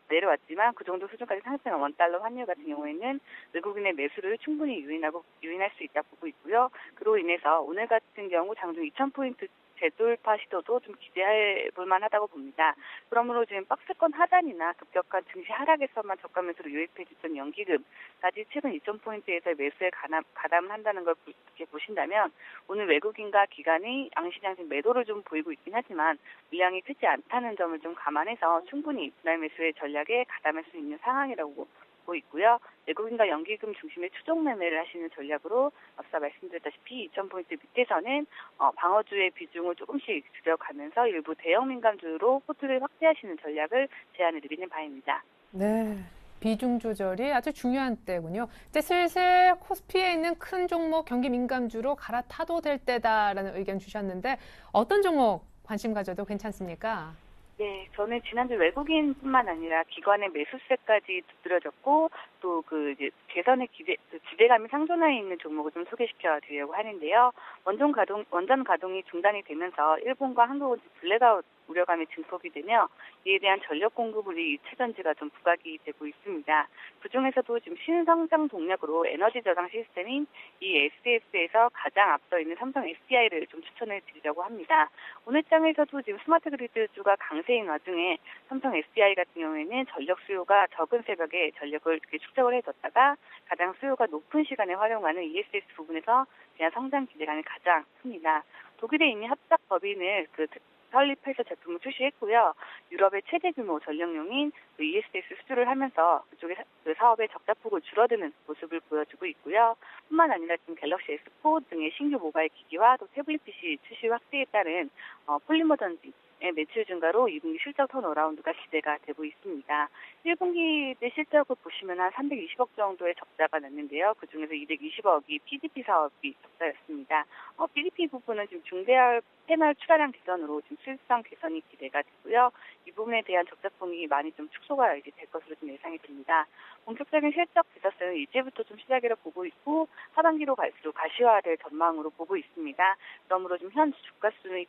내려왔지만 그 정도 수준까지 상승한 원달러 환율 같은 경우에는 외국인의 매수를 충분히 유인할 수 있다고 보고 있고요. 그로 인해서 오늘 같은 경우 장중 2,000포인트 재돌파 시도도 좀 기대해 볼 만하다고 봅니다. 그러므로 지금 박스권 하단이나 급격한 증시 하락에서만 저가 매수로 유입해 줬던 연기금까지 최근 2,000포인트에서 매수에 가담을 한다는 걸 이렇게 보신다면 오늘 외국인과 기관이 양시장 매도를 좀 보이고 있긴 하지만 물량이 크지 않다는 점을 좀 감안해서 충분히 분할 매수의 전략에 가담할 수 있는 상황이라고 보고 있고요. 외국인과 연기금 중심의 추종 매매를 하시는 전략으로 앞서 말씀드렸다시피 2,000포인트 밑에서는 방어주의 비중을 조금씩 줄여가면서 일부 대형 민감주로 포트를 확대하시는 전략을 제안해 드리는 바입니다. 네. 비중 조절이 아주 중요한 때군요. 이제 슬슬 코스피에 있는 큰 종목 경기 민감주로 갈아타도 될 때다라는 의견 주셨는데 어떤 종목 관심 가져도 괜찮습니까? 네, 저는 지난주 외국인뿐만 아니라 기관의 매수세까지 두드려졌고 또 개선의 기대감이 상존해 있는 종목을 좀 소개시켜 드리려고 하는데요. 원전 가동이 중단이 되면서 일본과 한국은 블랙아웃 우려감이 증폭이 되며 이에 대한 전력 공급 우리 2차 전지가 좀 부각이 되고 있습니다. 그중에서도 지금 신성장 동력으로 에너지 저장 시스템인 이 SDS에서 가장 앞서 있는 삼성 SDI를 좀 추천해 드리려고 합니다. 오늘 장에서도 지금 스마트 그리드주가 강세인 와중에 삼성 SDI 같은 경우에는 전력 수요가 적은 새벽에 전력을 이렇게 축적을 해뒀다가 가장 수요가 높은 시간에 활용하는 ESS 부분에서 대한 성장 기대감이 가장 큽니다. 독일에 이미 합작 법인을 설립해서 제품을 출시했고요. 유럽의 최대 규모 전력용인 ESS 수주를 하면서 그쪽의 사업의 적자폭을 줄어드는 모습을 보여주고 있고요. 뿐만 아니라 지금 갤럭시 S4 등의 신규 모바일 기기와 또 태블릿 PC 출시 확대에 따른 폴리머 전지 매출 증가로 2분기 실적 턴어라운드가 기대가 되고 있습니다. 1분기 때 실적을 보시면 한 320억 정도의 적자가 났는데요. 그중에서 220억이 PDP 사업이 적자였습니다. PDP 부분은 지금 중대할 패널 출하량 개선으로 지금 수익성 개선이 기대가 되고요. 이 부분에 대한 적자폭이 많이 좀 축소가 이제 될 것으로 좀 예상이 됩니다. 본격적인 실적 대사성은 이제부터 좀 시작이라 보고 있고 하반기로 갈수록 가시화될 전망으로 보고 있습니다. 그러므로 좀 현 주가 수준의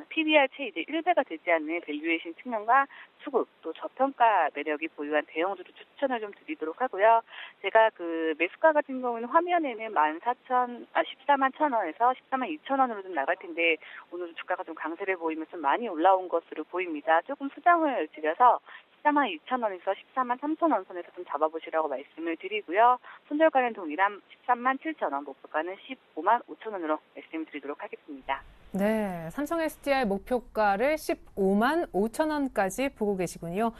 PBR 채 이제 1배가 되지 않는 밸류에이션 측면과 수급 또 저평가 매력이 보유한 대형주로 추천을 좀 드리도록 하고요. 제가 매수가 같은 경우는 화면에는 14만 1,000원에서 14만 2,000원으로 좀 나갈 텐데 오늘 주가가 좀 강세를 보이면서 많이 올라온 것으로 보입니다. 조금 수정을 드려서 14만 2,000원에서 14만 3,000원 선에서 좀 잡아보시라고 말씀을 드리고요. 손절가는 동일한 13만 7,000원, 목표가는 15만 5,000원으로 말씀드리도록 하겠습니다. 네, 삼성 SDI 목표가를 15만 5천 원까지 보고 계시군요.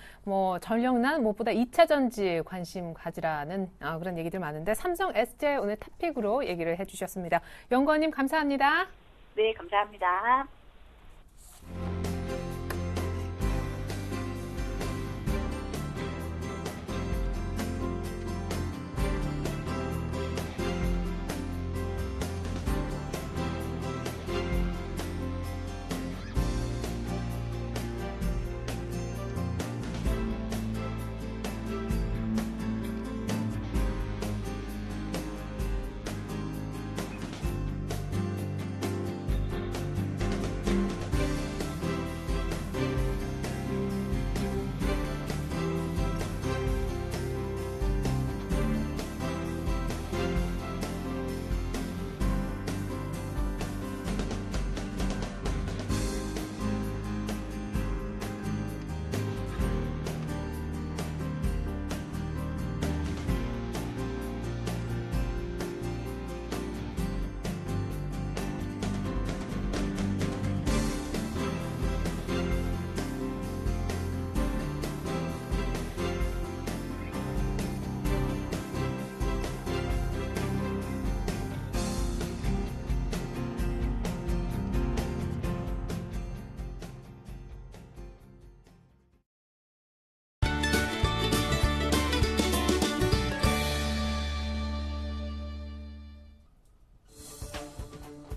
전력난 무엇보다 2차 전지 관심 가지라는 그런 얘기들 많은데 삼성 SDI 오늘 탑픽으로 얘기를 해주셨습니다. 연구원님 감사합니다. 네, 감사합니다.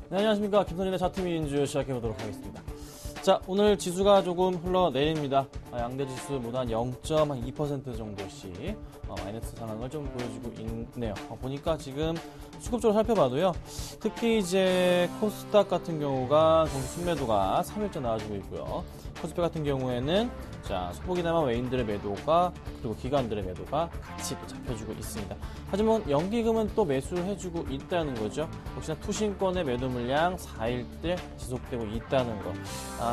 네, 안녕하십니까. 김선인의 차트민주 시작해보도록 하겠습니다. 자, 오늘 지수가 조금 흘러내립니다. 양대 지수 모두 한 0.2% 정도씩 마이너스 상황을 좀 보여주고 있네요. 보니까 지금 수급적으로 살펴봐도요. 특히 이제 코스닥 같은 경우가 정수 순매도가 3일째 나와주고 있고요. 코스피 같은 경우에는 소폭이나마 외인들의 매도가 그리고 기관들의 매도가 같이 또 잡혀주고 있습니다. 하지만 연기금은 또 매수해주고 있다는 거죠. 역시나 투신권의 매도 물량 4일째 지속되고 있다는 거.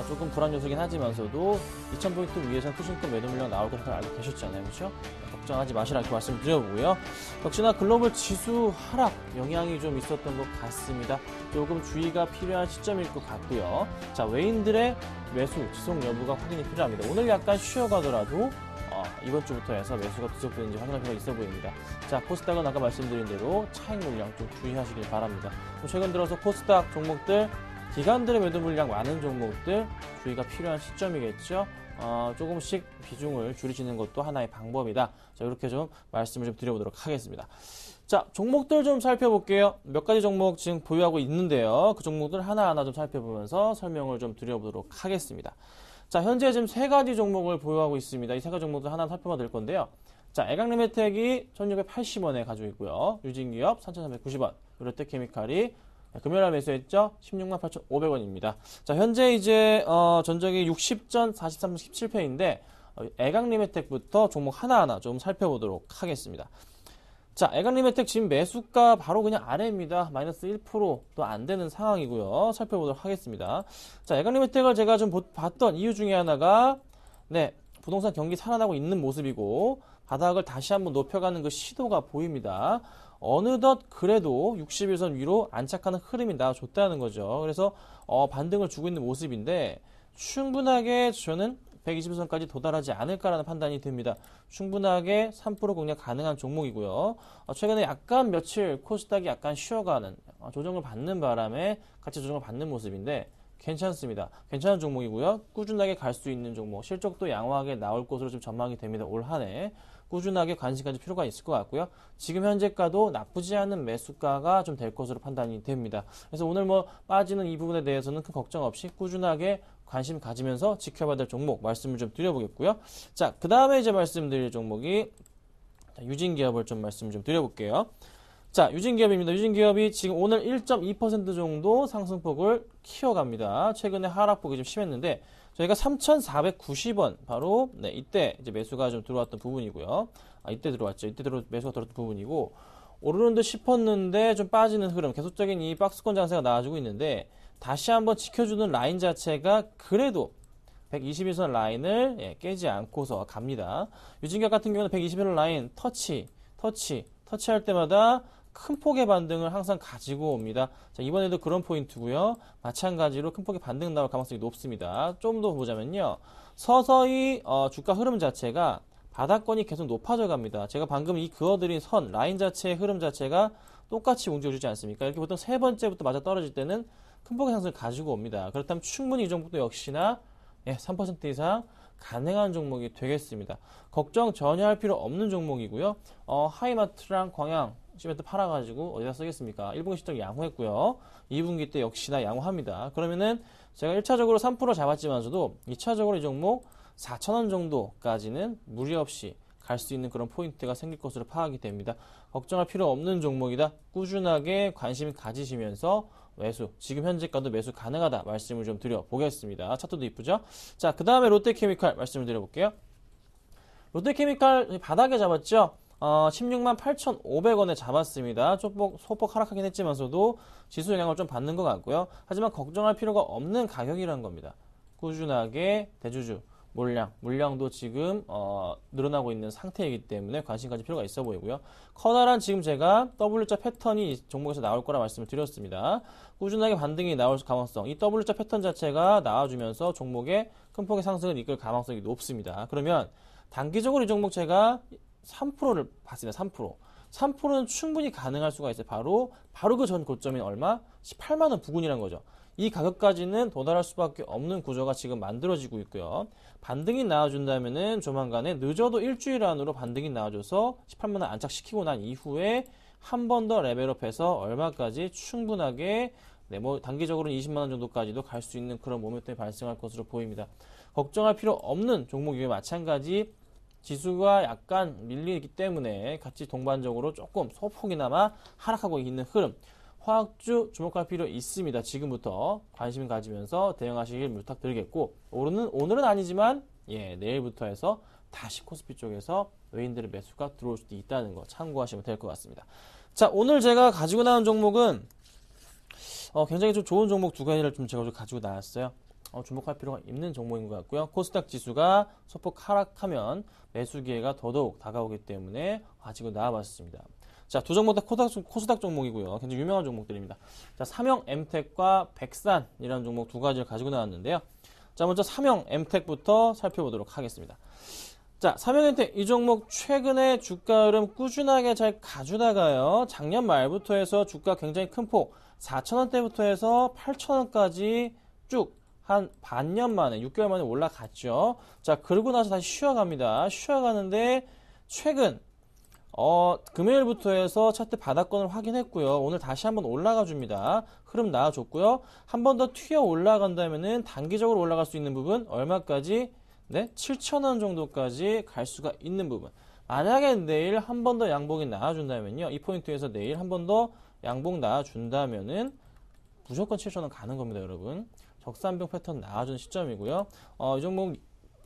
조금 불안 요소긴 하지만서도 2000포인트 위에서 투신권 매도 물량 나올 것을 알고 계셨잖아요. 그렇죠? 걱정하지 마시라 이렇게 말씀드려보고요. 역시나 글로벌 지수 하락 영향이 좀 있었던 것 같습니다. 조금 주의가 필요한 시점일 것 같고요. 자, 외인들의 매수 지속 여부가 확인이 필요합니다. 오늘 약간 쉬어가더라도 이번 주부터 해서 매수가 지속되는지 확인할 필요가 있어 보입니다. 자, 코스닥은 아까 말씀드린 대로 차익 물량 좀 주의하시길 바랍니다. 최근 들어서 코스닥 종목들, 기관들의 매도 물량 많은 종목들 주의가 필요한 시점이겠죠. 조금씩 비중을 줄이시는 것도 하나의 방법이다. 자, 이렇게 좀 말씀을 좀 드려보도록 하겠습니다. 자, 종목들 좀 살펴볼게요. 몇 가지 종목 지금 보유하고 있는데요. 그 종목들 하나하나 좀 살펴보면서 설명을 좀 드려보도록 하겠습니다. 자, 현재 지금 3가지 종목을 보유하고 있습니다. 이 3가지 종목들 하나 살펴봐 드릴 건데요. 자, 애강리메텍이 1680원에 가지고 있고요. 유진기업 3390원, 롯데케미칼이 금요일날 매수했죠? 16만 8,500원입니다. 자, 현재 이제 전적이 60전 43전 17패인데 애강리메텍부터 종목 하나하나 좀 살펴보도록 하겠습니다. 자, 애강리메텍 지금 매수가 바로 그냥 아래입니다. 마이너스 1%도 안 되는 상황이고요. 살펴보도록 하겠습니다. 자, 애강리메텍을 제가 좀 봤던 이유 중에 하나가 네, 부동산 경기 살아나고 있는 모습이고 바닥을 다시 한번 높여가는 그 시도가 보입니다. 어느덧 그래도 61선 위로 안착하는 흐름이 나와줬다는 거죠. 그래서 반등을 주고 있는 모습인데 충분하게 저는 120선까지 도달하지 않을까라는 판단이 듭니다. 충분하게 3% 공략 가능한 종목이고요. 최근에 약간 며칠 코스닥이 약간 쉬어가는 조정을 받는 바람에 같이 조정을 받는 모습인데 괜찮습니다. 괜찮은 종목이고요. 꾸준하게 갈 수 있는 종목, 실적도 양호하게 나올 것으로 좀 전망이 됩니다. 올 한 해 꾸준하게 관심 가질 필요가 있을 것 같고요. 지금 현재가도 나쁘지 않은 매수가가 좀 될 것으로 판단이 됩니다. 그래서 오늘 빠지는 이 부분에 대해서는 큰 걱정 없이 꾸준하게 관심 가지면서 지켜봐야 될 종목 말씀을 좀 드려보겠고요. 자, 그 다음에 이제 말씀드릴 종목이 유진기업을 좀 말씀 좀 드려볼게요. 자, 유진기업입니다. 유진기업이 지금 오늘 1.2% 정도 상승폭을 키워갑니다. 최근에 하락폭이 좀 심했는데 저희가 3,490원 바로 네, 이때 이제 매수가 좀 들어왔던 부분이고요. 이때 들어왔죠. 이때 매수가 들어왔던 부분이고 오르는 듯 싶었는데 좀 빠지는 흐름, 계속적인 이 박스권 장세가 나와주고 있는데 다시 한번 지켜주는 라인 자체가 그래도 121선 라인을 깨지 않고서 갑니다. 유진기업 같은 경우는 121선 라인 터치할 때마다 큰 폭의 반등을 항상 가지고 옵니다. 자, 이번에도 그런 포인트고요. 마찬가지로 큰 폭의 반등 나올 가능성이 높습니다. 좀 더 보자면요. 서서히 주가 흐름 자체가 바닥권이 계속 높아져 갑니다. 제가 방금 이 그어드린 선, 라인 자체의 흐름 자체가 똑같이 움직여주지 않습니까? 이렇게 보통 세 번째부터 맞아 떨어질 때는 큰 폭의 상승을 가지고 옵니다. 그렇다면 충분히 이 종목도 역시나 3% 이상 가능한 종목이 되겠습니다. 걱정 전혀 할 필요 없는 종목이고요. 하이마트랑 광양 시멘트 팔아가지고 어디다 쓰겠습니까? 1분기 실적 양호했고요. 2분기 때 역시나 양호합니다. 그러면은 제가 1차적으로 3% 잡았지만서도 2차적으로 이 종목 4,000원 정도까지는 무리 없이 갈 수 있는 그런 포인트가 생길 것으로 파악이 됩니다. 걱정할 필요 없는 종목이다. 꾸준하게 관심 가지시면서 매수, 지금 현재가도 매수 가능하다 말씀을 좀 드려보겠습니다. 차트도 이쁘죠? 자, 그 다음에 롯데케미칼 말씀을 드려볼게요. 롯데케미칼 바닥에 잡았죠? 16만 8,500원에 잡았습니다. 소폭 하락하긴 했지만서도 지수 영향을 좀 받는 것 같고요. 하지만 걱정할 필요가 없는 가격이라는 겁니다. 꾸준하게 대주주, 물량도 지금 늘어나고 있는 상태이기 때문에 관심 가질 필요가 있어 보이고요. 커다란 지금 제가 W자 패턴이 이 종목에서 나올 거라 말씀을 드렸습니다. 꾸준하게 반등이 나올 가능성, 이 W자 패턴 자체가 나와주면서 종목의 큰 폭의 상승을 이끌 가능성이 높습니다. 그러면 단기적으로 이 종목 제가 3%를 봤습니다. 3%는 충분히 가능할 수가 있어요. 바로 그 전 고점인 얼마? 18만원 부근이라는 거죠. 이 가격까지는 도달할 수밖에 없는 구조가 지금 만들어지고 있고요. 반등이 나와준다면은 조만간에 늦어도 일주일 안으로 반등이 나와줘서 18만원 안착시키고 난 이후에 한 번 더 레벨업해서 얼마까지 충분하게 단기적으로는 20만원 정도까지도 갈 수 있는 그런 모멘텀이 발생할 것으로 보입니다. 걱정할 필요 없는 종목이고 마찬가지 지수가 약간 밀리기 때문에 같이 동반적으로 조금 소폭이나마 하락하고 있는 흐름. 화학주 주목할 필요 있습니다. 지금부터 관심 가지면서 대응하시길 부탁드리겠고 오늘은 아니지만 내일부터 해서 다시 코스피 쪽에서 외인들의 매수가 들어올 수도 있다는 거 참고하시면 될 것 같습니다. 자, 오늘 제가 가지고 나온 종목은 굉장히 좀 좋은 종목 두 가지를 좀 제가 가지고 나왔어요. 주목할 필요가 있는 종목인 것 같고요. 코스닥 지수가 소폭 하락하면 매수 기회가 더더욱 다가오기 때문에 가지고 나와봤습니다. 자, 두 종목 다 코스닥 종목이고요. 굉장히 유명한 종목들입니다. 자, 삼형 엠텍과 백산이라는 종목 두 가지를 가지고 나왔는데요. 자, 먼저 삼형 엠텍부터 살펴보도록 하겠습니다. 자, 삼형 엠텍 이 종목 최근에 주가 흐름 꾸준하게 잘 가주다가요. 작년 말부터 해서 주가 굉장히 큰 폭 4,000원대부터 해서 8,000원까지 쭉 한 반년 만에 6개월 만에 올라갔죠. 자, 그러고 나서 다시 쉬어갑니다. 쉬어가는데 최근 금요일부터 해서 차트 바닥권을 확인했고요. 오늘 다시 한번 올라가 줍니다. 흐름 나와줬고요. 한 번 더 튀어 올라간다면은 단기적으로 올라갈 수 있는 부분 얼마까지? 7,000원 정도까지 갈 수가 있는 부분. 만약에 내일 한 번 더 양봉이 나와준다면요. 이 포인트에서 내일 한 번 더 양봉 나와준다면은 무조건 7,000원 가는 겁니다, 여러분. 적산병 패턴 나와주는 시점이고요. 이 종목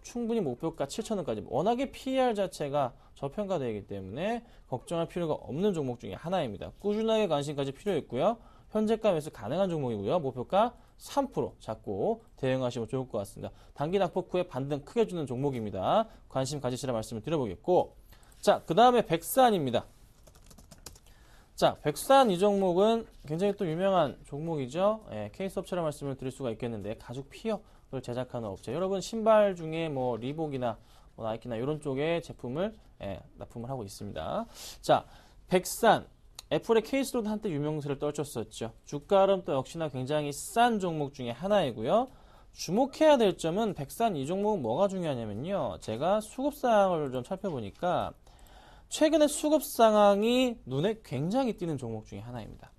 충분히 목표가 7,000원까지. 워낙에 PER 자체가 저평가되기 때문에 걱정할 필요가 없는 종목 중에 하나입니다. 꾸준하게 관심까지 필요 있고요. 현재가 매수 가능한 종목이고요. 목표가 3% 잡고 대응하시면 좋을 것 같습니다. 단기 낙폭 후에 반등 크게 주는 종목입니다. 관심 가지시라 말씀을 드려보겠고, 자, 그 다음에 백산입니다. 자, 백산 이 종목은 굉장히 또 유명한 종목이죠. 케이스 업체라 말씀을 드릴 수가 있겠는데, 가죽 피어를 제작하는 업체. 여러분 신발 중에 뭐 리복이나 뭐 나이키나 이런 쪽의 제품을 납품을 하고 있습니다. 자, 백산 애플의 케이스로도 한때 유명세를 떨쳤었죠. 주가 흐름도 역시나 굉장히 싼 종목 중에 하나이고요. 주목해야 될 점은 백산 이 종목은 뭐가 중요하냐면요. 제가 수급 상황을 좀 살펴보니까 최근에 수급 상황이 눈에 굉장히 띄는 종목 중에 하나입니다.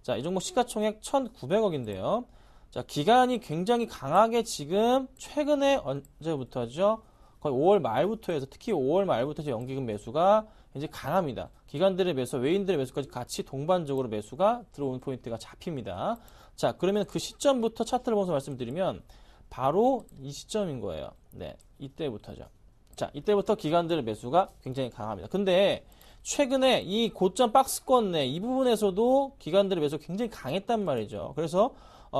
자, 이 종목 시가총액 1,900억인데요. 자, 기간이 굉장히 강하게 지금 최근에 언제부터죠? 거의 5월 말부터 해서 특히 5월 말부터 해서 연기금 매수가 굉장히 강합니다. 기관들의 매수, 외인들의 매수까지 같이 동반적으로 매수가 들어오는 포인트가 잡힙니다. 자, 그러면 그 시점부터 차트를 보면서 말씀드리면 바로 이 시점인 거예요. 네, 이때부터죠. 자, 이때부터 기관들의 매수가 굉장히 강합니다. 근데 최근에 이 고점 박스권 내 이 부분에서도 기관들의 매수가 굉장히 강했단 말이죠. 그래서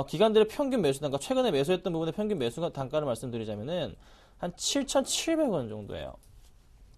기관들의 평균 매수 단가, 최근에 매수했던 부분의 평균 매수 단가를 말씀드리자면은 한 7,700원 정도예요.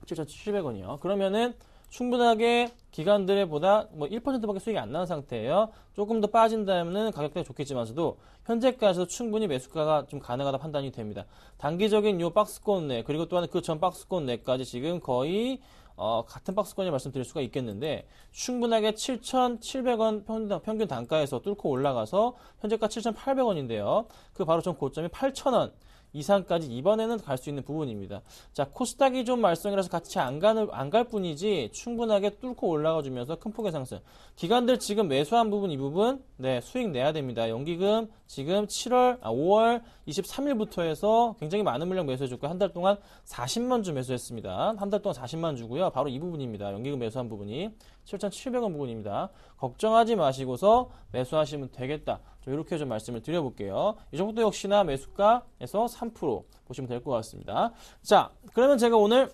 7,700원이요. 그러면은 충분하게 기관들의 보다 뭐 1%밖에 수익이 안 나는 상태예요. 조금 더 빠진다면은 가격대가 좋겠지만서도 현재까지도 충분히 매수가가 좀 가능하다 판단이 됩니다. 단기적인 요 박스권 내 그리고 또한 그 전 박스권 내까지 지금 거의 같은 박스권을 말씀드릴 수가 있겠는데 충분하게 7,700원 평균 단가에서 뚫고 올라가서 현재가 7,800원인데요. 그 바로 전 고점이 8,000원 이상까지 이번에는 갈 수 있는 부분입니다. 자, 코스닥이 좀 말썽이라서 같이 안 갈 뿐이지 충분하게 뚫고 올라가 주면서 큰 폭의 상승. 기관들 지금 매수한 부분 이 부분 네, 수익 내야 됩니다. 연기금 지금 5월 23일부터 해서 굉장히 많은 물량 매수해 줬고 한 달 동안 40만 주 매수했습니다. 한 달 동안 40만 주고요. 바로 이 부분입니다. 연기금 매수한 부분이 7,700원 부분입니다. 걱정하지 마시고서 매수하시면 되겠다. 이렇게 좀 말씀을 드려볼게요. 이 정도 역시나 매수가에서 3% 보시면 될 것 같습니다. 자, 그러면 제가 오늘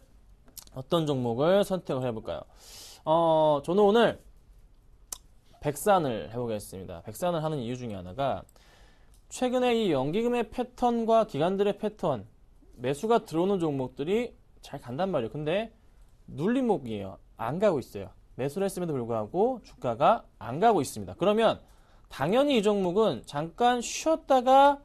어떤 종목을 선택을 해볼까요? 저는 오늘 백산을 해보겠습니다. 백산을 하는 이유 중에 하나가 최근에 이 연기금의 패턴과 기관들의 패턴, 매수가 들어오는 종목들이 잘 간단 말이에요. 근데 눌림목이에요. 안 가고 있어요. 매수를 했음에도 불구하고 주가가 안 가고 있습니다. 그러면 당연히 이 종목은 잠깐 쉬었다가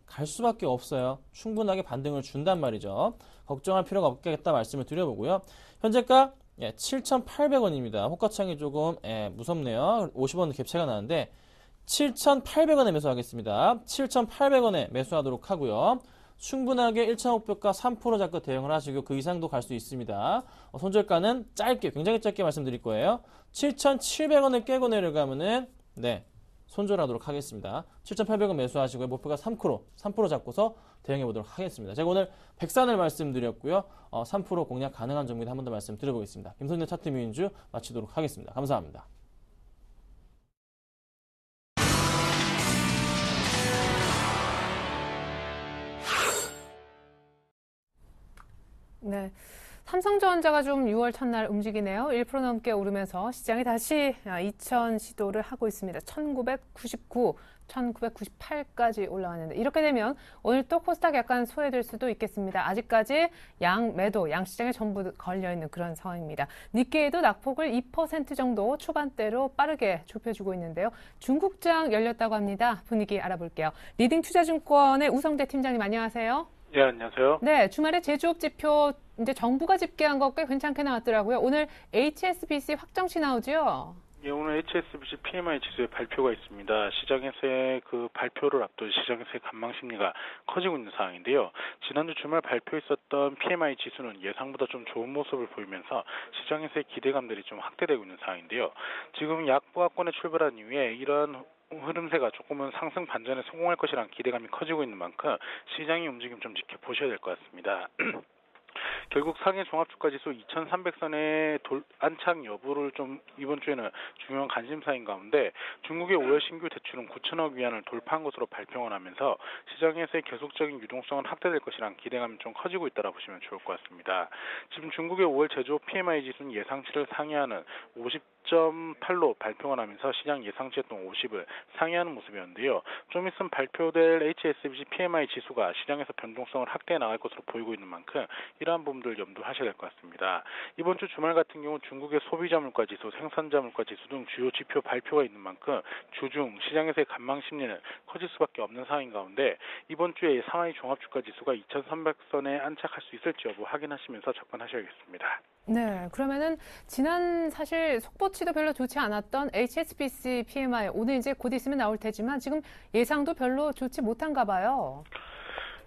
갈 수밖에 없어요. 충분하게 반등을 준단 말이죠. 걱정할 필요가 없겠다 말씀을 드려보고요. 현재가 7,800원입니다. 호가창이 조금 무섭네요. 50원 갭차가 나는데 7,800원에 매수하겠습니다. 7,800원에 매수하도록 하고요. 충분하게 1,500가 3% 잡고 대응을 하시고 그 이상도 갈 수 있습니다. 손절가는 짧게, 굉장히 짧게 말씀드릴 거예요. 7,700원을 깨고 내려가면은 손절하도록 하겠습니다. 7,800원 매수하시고요. 목표가 3% 잡고서 대응해 보도록 하겠습니다. 제가 오늘 백산을 말씀드렸고요. 3% 공략 가능한 종목에 한 번 더 말씀드려보겠습니다. 김선재 차트 뮤인주 마치도록 하겠습니다. 감사합니다. 네. 삼성전자가 좀 6월 첫날 움직이네요. 1% 넘게 오르면서 시장이 다시 2000 시도를 하고 있습니다. 1999, 1998까지 올라왔는데 이렇게 되면 오늘 또 코스닥 약간 소외될 수도 있겠습니다. 아직까지 양매도, 양시장에 전부 걸려있는 그런 상황입니다. 니케이도 낙폭을 2% 정도 초반대로 빠르게 좁혀주고 있는데요. 중국장 열렸다고 합니다. 분위기 알아볼게요. 리딩투자증권의 우성대 팀장님 안녕하세요. 네, 안녕하세요. 네, 주말에 제조업 지표 이제 정부가 집계한 거 꽤 괜찮게 나왔더라고요. 오늘 HSBC 확정치 나오죠? 예, 오늘 HSBC PMI 지수의 발표가 있습니다. 시장에서의 그 발표를 앞둔 시장에서의 관망 심리가 커지고 있는 상황인데요. 지난주 주말 발표했었던 PMI 지수는 예상보다 좀 좋은 모습을 보이면서 시장에서의 기대감들이 좀 확대되고 있는 상황인데요. 지금 약보합권에 출발한 이후에 이런 흐름세가 조금은 상승 반전에 성공할 것이라는 기대감이 커지고 있는 만큼 시장의 움직임 좀 지켜보셔야 될 것 같습니다. 결국 상해 종합주가지수 2,300선의 안착 여부를 좀 이번 주에는 중요한 관심사인 가운데 중국의 5월 신규 대출은 9천억 위안을 돌파한 것으로 발표를 하면서 시장에서의 계속적인 유동성은 확대될 것이란 기대감이 좀 커지고 있다고 보시면 좋을 것 같습니다. 지금 중국의 5월 제조업 PMI 지수는 예상치를 상회하는 50.8로 발표가 나면서 시장 예상치였던 50을 상회하는 모습이었는데요. 좀 있으면 발표될 HSBC PMI 지수가 시장에서 변동성을 확대해 나갈 것으로 보이고 있는 만큼 이러한 부분들 염두하셔야 될 것 같습니다. 이번 주 주말 같은 경우 중국의 소비자 물가 지수, 생산자 물가 지수 등 주요 지표 발표가 있는 만큼 주중 시장에서의 관망 심리는 커질 수밖에 없는 상황인 가운데 이번 주에 상하이 종합주가 지수가 2,300선에 안착할 수 있을지 여부 확인하시면서 접근하셔야겠습니다. 네, 그러면은 지난 사실 속보치도 별로 좋지 않았던 HSBC PMI 오늘 이제 곧 있으면 나올 테지만 지금 예상도 별로 좋지 못한가 봐요.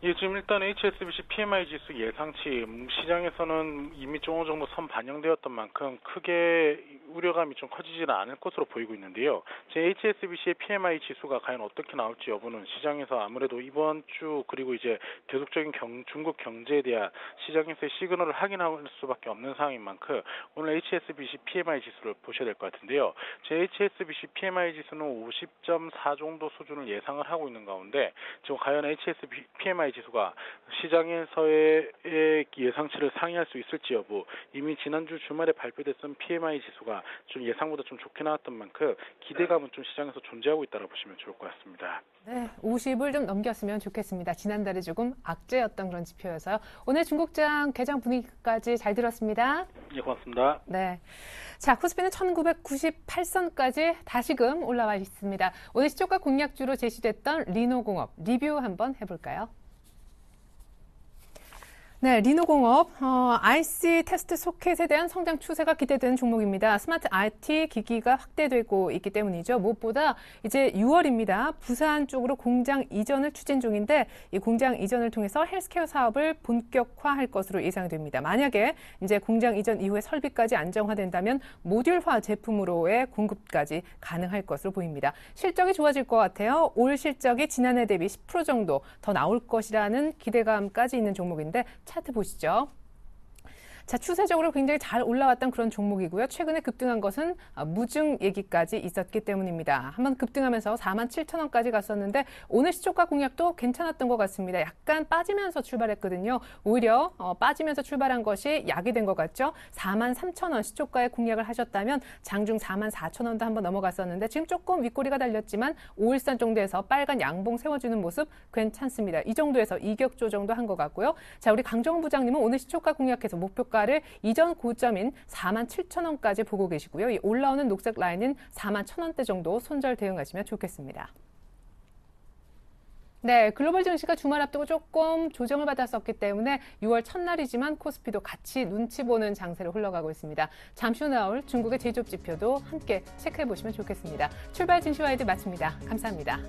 예, 지금 일단 HSBC PMI 지수 예상치 시장에서는 이미 좀 어느 정도 선 반영되었던 만큼 크게 우려감이 좀 커지지는 않을 것으로 보이고 있는데요. 제 HSBC의 PMI 지수가 과연 어떻게 나올지 여부는 시장에서 아무래도 이번 주 그리고 이제 계속적인 중국 경제에 대한 시장에서의 시그널을 확인할 수밖에 없는 상황인 만큼 오늘 HSBC PMI 지수를 보셔야 될 것 같은데요. 제 HSBC PMI 지수는 50.4 정도 수준을 예상을 하고 있는 가운데 지금 과연 HSBC PMI 지수가 시장에서의 예상치를 상회할 수 있을지 여부 이미 지난주 주말에 발표됐던 PMI 지수가 좀 예상보다 좀 좋게 나왔던 만큼 기대감은 좀 시장에서 존재하고 있다고 보시면 좋을 것 같습니다. 네, 50을 좀 넘겼으면 좋겠습니다. 지난달에 조금 악재였던 그런 지표여서요. 오늘 중국장 개장 분위기까지 잘 들었습니다. 예, 고맙습니다. 네. 자, 코스피는 1998선까지 다시금 올라와 있습니다. 오늘 시초가 공략주로 제시됐던 리노공업 리뷰 한번 해볼까요? 네, 리노공업, IC 테스트 소켓에 대한 성장 추세가 기대되는 종목입니다. 스마트 IT 기기가 확대되고 있기 때문이죠. 무엇보다 이제 6월입니다. 부산 쪽으로 공장 이전을 추진 중인데 이 공장 이전을 통해서 헬스케어 사업을 본격화할 것으로 예상됩니다. 만약에 이제 공장 이전 이후에 설비까지 안정화된다면 모듈화 제품으로의 공급까지 가능할 것으로 보입니다. 실적이 좋아질 것 같아요. 올 실적이 지난해 대비 10% 정도 더 나올 것이라는 기대감까지 있는 종목인데 차트 보시죠. 자, 추세적으로 굉장히 잘 올라왔던 그런 종목이고요. 최근에 급등한 것은 무증 얘기까지 있었기 때문입니다. 한번 급등하면서 47,000원까지 갔었는데 오늘 시초가 공략도 괜찮았던 것 같습니다. 약간 빠지면서 출발했거든요. 오히려 빠지면서 출발한 것이 약이 된 것 같죠. 43,000원 시초가에 공략을 하셨다면 장중 44,000원도 한번 넘어갔었는데 지금 조금 윗꼬리가 달렸지만 5일선 정도에서 빨간 양봉 세워주는 모습 괜찮습니다. 이 정도에서 이격조 정도 한 것 같고요. 자, 우리 강정훈 부장님은 오늘 시초가 공략해서 목표가 를 이전 고점인 47,000원까지 보고 계시고요. 이 올라오는 녹색 라인은 41,000원대 정도 손절 대응하시면 좋겠습니다. 네, 글로벌 증시가 주말 앞두고 조금 조정을 받았었기 때문에 6월 첫날이지만 코스피도 같이 눈치 보는 장세로 흘러가고 있습니다. 잠시 후 나올 중국의 제조업 지표도 함께 체크해 보시면 좋겠습니다. 출발 증시와이드 마칩니다. 감사합니다.